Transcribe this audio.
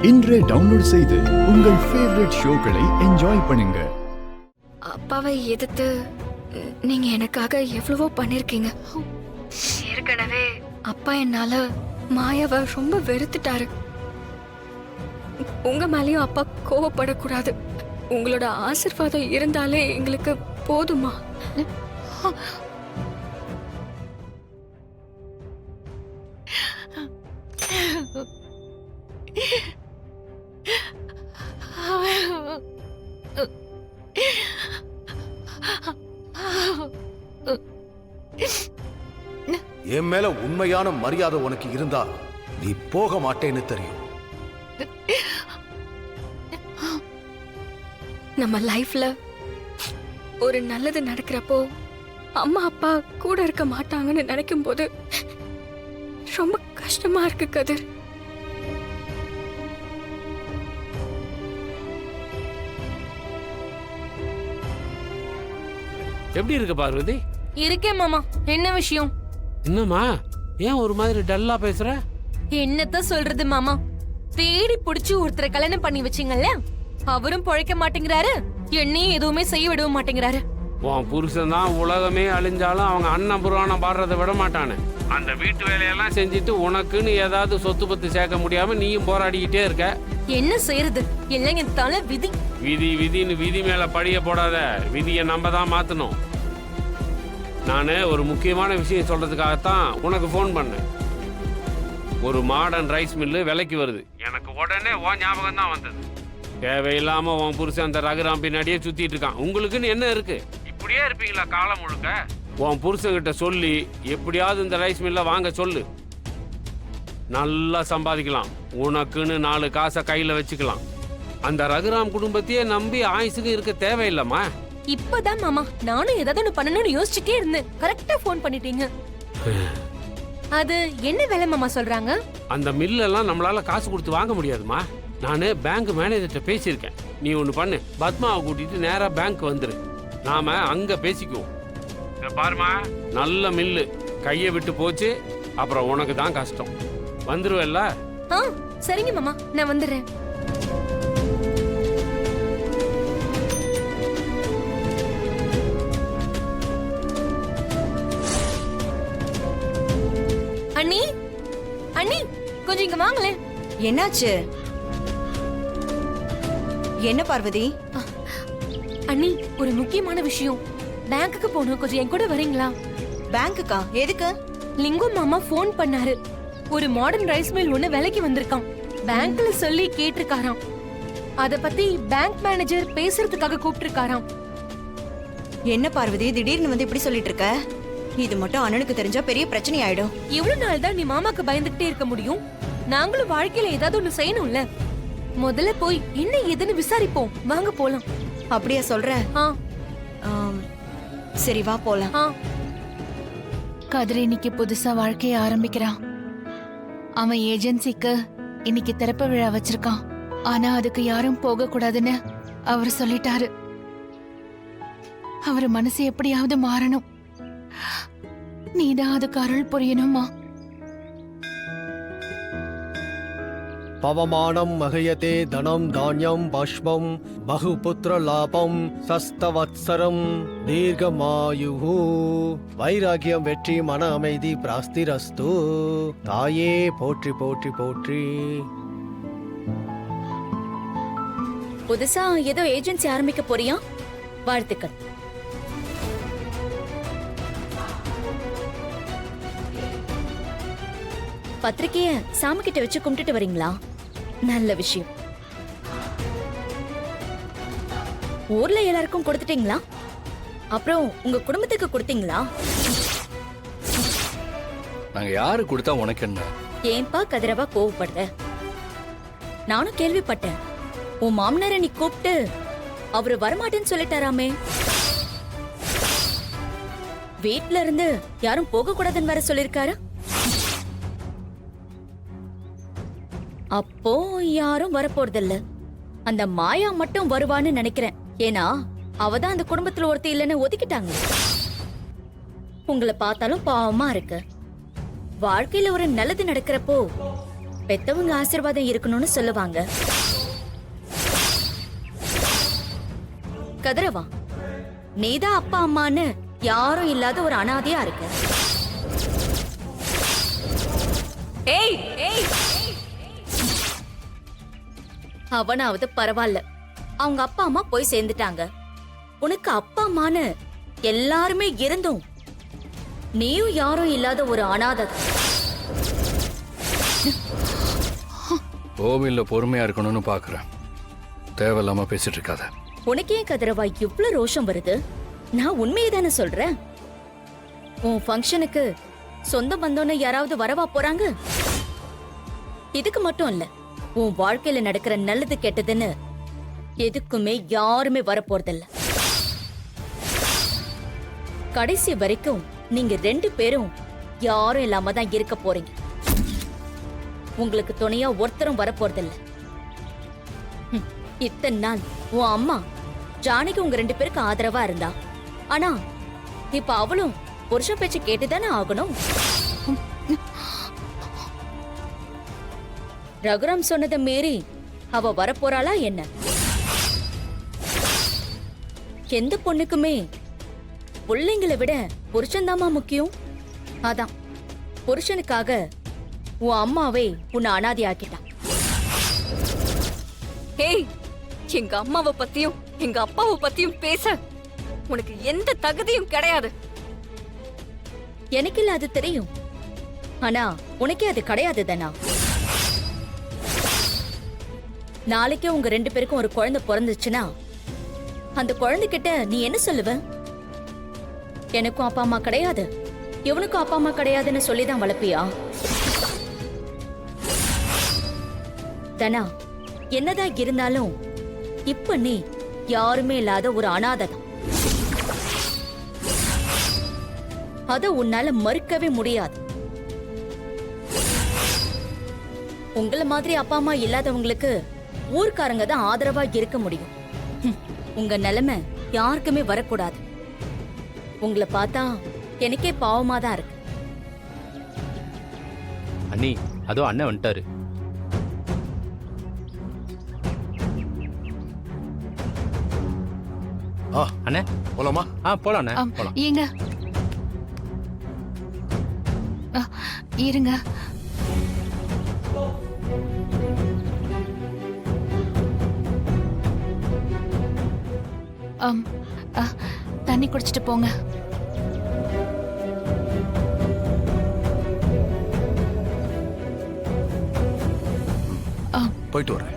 இன்றே டவுன்லோட் செய்து உங்கள் ஃபேவரட் ஷோக்களை என்ஜாய் பண்ணுங்க. அப்பாவை எதிர்த்து நீங்க எனக்காக எவ்வளவோ பண்ணிருக்கீங்க. ஏற்கனவே அப்பா என்னால மாயாவை ரொம்ப வெறுத்துட்டாரு. உங்க மேலயும் அப்பா கோவப்படக்கூடாது. உங்களோட ஆசீர்வாதம் இருந்தாலே எங்களுக்கு போதுமா? என் மேல உண்மையான மரியாதை உனக்கு இருந்தா நீ போக மாட்டேன்னு தெரியும். நம்ம லைஃப்ல ஒரு நல்லது நடக்கிறப்போ அம்மா அப்பா கூட இருக்க மாட்டாங்கன்னு நினைக்கும் போது ரொம்ப கஷ்டமா இருக்கு கதிர். எப்படி இருக்கு பார்வதி? இருக்கேன் மாமா. என்ன விஷயம்? என்னம்மா ஏன் ஒரு மாதிரி டல்லா பேசுற? என்னத்த சொல்றது மாமா, தேடி புடிச்சு ஒருத்தரை கல்யாணம் பண்ணி வச்சீங்கல்ல, அவரும் பொழைக்க மாட்டேங்கிறாரு, என்னையும் எதுவுமே செய்ய விடவே மாட்டேங்கிறாரு. உன் புருஷன் தான் உலகமே அழிஞ்சாலும் அவங்க அண்ணன் புராணம் பாடுறதை விட மாட்டானு. அந்த வீட்டு வேலையெல்லாம் செஞ்சுட்டு உனக்குன்னு ஏதாவது சொத்து பத்து சேர்க்க முடியாம நீயும் போராடிக்கிட்டே இருக்க. என்ன செய்யறது, எல்லாம் என் தலை விதி. விதி விதின்னு விதி மேல படிய போடாத, விதியை நம்ம தான் மாத்தணும். நானு ஒரு முக்கியமான விஷயம் சொல்றதுக்காகத்தான் உனக்கு போன் பண்ணேன். ஒரு மாடர்ன் ரைஸ் மில்லு விலைக்கு வருது. எனக்கு உடனே உன் ஞாபகம் தான் வந்தது. தேவையில்லாம உன் புருஷன் அந்த ரகுராம் பின்னாடியே சுத்திட்டு இருக்கான். உங்களுக்குன்னு என்ன இருக்கு? இப்படியே இருப்பீங்களா காலம் முழுக்க? உன் புருஷன்கிட்ட சொல்லி எப்படியாவது இந்த ரைஸ் மில்ல வாங்க சொல்லு. நல்லா சம்பாதிக்கலாம், உனக்குன்னு 4 காசை கையில வச்சுக்கலாம். அந்த ரகுராம் குடும்பத்தையே நம்பி ஆயுசுக்கு இருக்க தேவையில்லம்மா. இப்பதான் மாமா நானும் ஏதாவது ஒண்ணு பண்ணணும்னு யோசிச்சுட்டே இருந்தேன். கரெக்டா போன் பண்ணிட்டீங்க. அது என்ன வேலை மாமா சொல்றாங்க? அந்த மில்லெல்லாம் நம்மளால காசு கொடுத்து வாங்க முடியாதுமா. நானு பேங்க் மேனேஜர்கிட்ட பேசியிருக்கேன். நீ ஒன்று பண்ணு, பத்மாவை கூட்டிட்டு நேரா பேங்க் வந்துரு. நாம அங்க பேசிக்குவோம். பாருமா, நல்ல மில்லு, கையை விட்டு போச்சு அப்புறம் உனக்கு தான் கஷ்டம். வந்துருவல்ல? சரிங்க மாமா, நான் வந்துடுறேன். அண்ணி, அண்ணி கொஞ்சம் இங்க வாங்களேன். என்னாச்சு? என்ன பார்வதி? அண்ணி, ஒரு முக்கியமான விஷயம். பேங்க்குக்கு போகணும், கொஞ்சம் என் கூட வரீங்களா? பேங்க்குக்கா? எதுக்கு? லிங்கம் மாமா போன் பண்ணாரு. ஒரு மாடர்ன் ரைஸ் மில் ஒண்ணு விலைக்கு வந்திருக்கான். பேங்க்ல சொல்லி கேட்டிருக்காராம். அத பத்தி பேங்க் மேனேஜர் பேசுறதுக்காக கூப்பிட்டிருக்காராம். என்ன பார்வதி திடீர்னு வந்து இப்படி சொல்லிட்டு இருக்க? இது மட்டும் அண்ணனுக்கு தெரிஞ்சா பெரிய பிரச்சனை ஆயிடும். இவ்வளவு நாள் தான் நீ மாமாக்கு பயந்துகிட்டே இருக்க முடியும்? நாங்களும் வாழ்க்கையில ஏதாவது ஒண்ணு செய்யணும்ல. முதல்ல போய் என்ன ஏதுன்னு விசாரிப்போம். வாங்க போலாம். அப்படியா சொல்ற? சரி வா போலாம். கதிர் இன்னைக்கு புதுசா வாழ்க்கைய ஆரம்பிக்கிறான். அவன் ஏஜென்சிக்கு இன்னைக்கு திறப்பு விழா வச்சிருக்கான். ஆனா அதுக்கு யாரும் போக கூடாதுன்னு அவர் சொல்லிட்டாரு. அவர் மனசு எப்படியாவது மாறணும். நீதான் அதுக்கு அருள் புரியணுமா? பவமானம் மகயதே தனம் தானியம் பாஷ்பம் பகுபுத்திர லாபம் சஸ்தவத்சரம் தீர்க்கமாயுஹு வைராகியம் வெற்றி மன அமைதி பிராஸ்திரஸ்து. தாயே போற்றி போற்றி போற்றி. புதுசா ஏதோ ஏஜென்சி ஆரம்பிக்க போறியா? வாழ்த்துக்கள். பத்திரிக்கைய சாமி கிட்ட வச்சு கும்பிட்டுட்டு வரீங்களா? நல்ல விஷயம். ஊர்ல எல்லாருக்கும் கொடுத்துட்டீங்களா? அப்புறம் உங்க குடும்பத்துக்கு கொடுத்தீங்களா? நாங்க யாரு கொடுத்தா உனக்கு என்ன? ஏன்பா கதிரவா கோவப்படுற? நானும் கேள்விப்பட்டேன். உன் மாமனார நீ கூப்பிட்டு அவரு வரமாட்டேன்னு சொல்லிட்டாராமே. வீட்ல இருந்து யாரும் போக கூடாதுன்னு வர சொல்லிருக்காரு. அப்போ யாரும் வரப்போறதில்ல. அந்த மாயா மட்டும் வருவான்னு நினைக்கிறேன். ஏன்னா அவதான் அந்த குடும்பத்துல ஒருத்தி இல்லைன்னு ஒதுக்கிட்டாங்க. உங்களை பார்த்தாலும் பாவமா இருக்கு. வாழ்க்கையில ஒரு நல்லது நடக்கிறப்போ பெத்தவங்க ஆசீர்வாதம் இருக்கணும்னு சொல்லுவாங்க. கதிரவா, நீதான் அப்பா அம்மான்னு யாரும் இல்லாத ஒரு அனாதையா இருக்க. ஏய் ஏய், அவனாவது பரவாயில்ல, அவங்க அப்பா அம்மா போய் சேர்ந்துட்டாங்க. உனக்கு அப்பா அம்மான்னு எல்லாருமே இருந்தும் நீயும் யாரும் இல்லாத ஒரு அனாதை. கோவில்ல பொறுமையா இருக்கணும்னு பாக்குறேன். தேவையில்லாம பேசிட்டு இருக்காத. உனக்கு ஏன் கதிரவா இவ்ளோ ரோஷம் வருது? நான் உண்மையை தானே சொல்றேன். உன் ஃபங்க்ஷனுக்கு சொந்த பந்தம்னு யாராவது வரவா போறாங்க? இதுக்கு மட்டும் இல்ல, உன் வாழ்க்கையில நடக்கிற நல்லது கெட்டதுன்னு எதுக்குமே யாருமே வரப்போறதில்ல. கடைசி வரைக்கும் நீங்க 2 பேரும் யாரும் இல்லாம தான் இருக்க போறீங்க. உங்களுக்கு துணையா ஒருத்தரும் வரப்போறதில்ல. இத்தனை நாள் உன் அம்மா ஜானகி உங்க 2 பேருக்கு ஆதரவா இருந்தா. ஆனா இப்ப அவளும் புருஷன் பேச்சு கேட்டுதானே ஆகணும். ரகுராம் சொன்னதை மீறி அவ வரப்போறாளா என்ன? எந்த பொண்ணுக்குமே பிள்ளைங்களை விட புருஷன்தாமா முக்கியம். அதான் புருஷனுக்காக உன் அம்மாவே உன்னை அனாதை ஆக்கிட்டான். ஏய், எங்க அம்மாவை பத்தியும் எங்க அப்பாவை பத்தியும் பேச உனக்கு எந்த தகுதியும் கிடையாது. எனக்கு இல்ல அது தெரியும். ஆனா உனக்கே அது கிடையாது தானா? நாளைக்கே உங்க 2 பேருக்கும் ஒரு குழந்தை பிறந்துச்சுன்னா அந்த குழந்தைகிட்ட நீ என்ன சொல்லுவ? எனக்கும் அப்பா அம்மா கிடையாது, இவனுக்கும் அப்பா அம்மா கிடையாதுன்னு சொல்லிதான் வளர்ப்பியா? தனா, என்னதான் இருந்தாலும் இப்ப நீ யாருமே இல்லாத ஒரு அனாதை தான். அத உன்னால மறுக்கவே முடியாது. உங்கள மாதிரி அப்பா அம்மா இல்லாதவங்களுக்கு ஊர்க்காரங்க தான் ஆதரவா இருக்க முடியும். உங்க நிலைமை யாருக்குமே வரக்கூடாது. உங்களை பார்த்தா எனக்கே பாவமா தான் இருக்கு. அண்ணி, அதோ அண்ணன் வந்துட்டாரு. அண்ணே போலாமா? போலாம் அண்ணே, போலாம். ஏங்க இருங்க. தண்ணி குடிச்சிட்டு போங்க. போயிட்டு வரேன்.